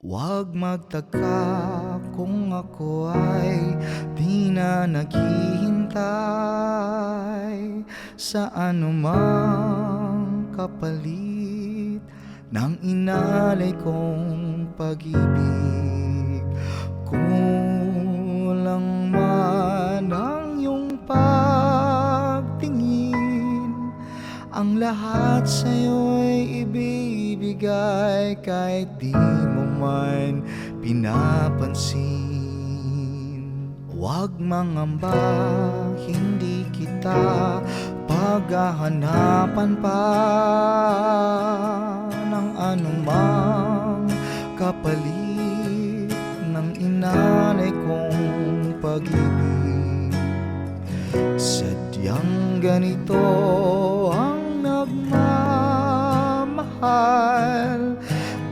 Huwag magtaka kung ako ay di na naghihintay sa anumang kapalit ng inalay kong pag-ibig. Kulang man ang iyong pagtingin, ang lahat sa'yo'y ibibigay kahit di mo man pinapansin. Huwag mangamba, hindi kita paghahanapan pa ng anumang kapalit ng inalay kong pag-ibig. Sadyang ganito ang nagmamahal,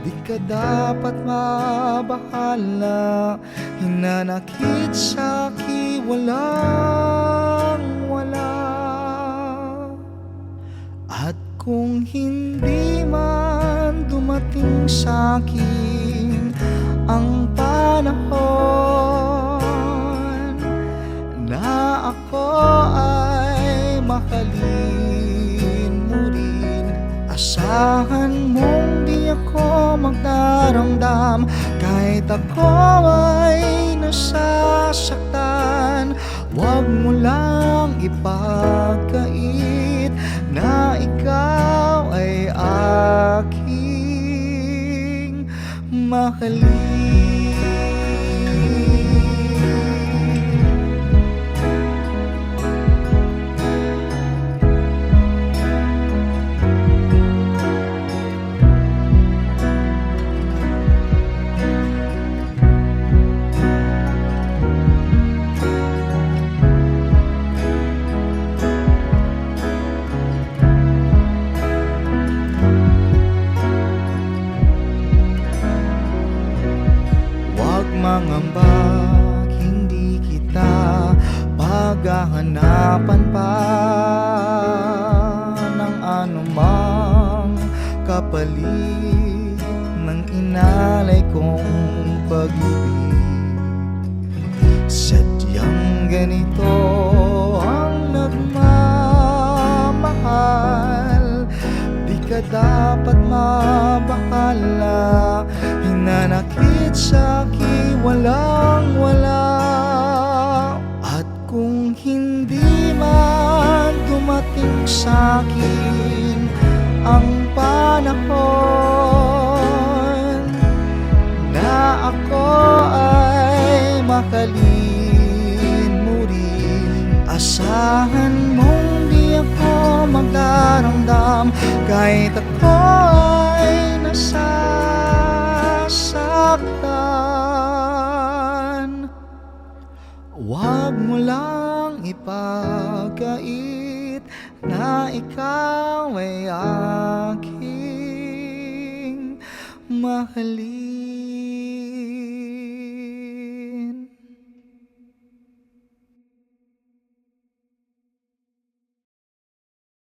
di ka dapat mabahala. Hinanakit sa'kin walang wala, at kung hindi man dumating sa'kin ang panahon na ako ay mahalin mo rin, asahan mong di ako magdaramdam kahit ako ay nasasaktan. Huwag mo lang ipagkait na ikaw ay aking mahalin. Mangamba, hindi kita paghahanapan pa ng anumang kapalit ng inalay kong pag-ibig. Sadyang ganito ang nagmamahal, di ka dapat mabahala. Hinanakit sa'kin walang wala, at kung hindi man dumating sa'kin ang panahon na ako ay mahalin mo rin, asahan mong di ako magdaramdam kahit ako ay nasasaktan. Huwag mo lang ipagkait na ikaw ay aking mahalin.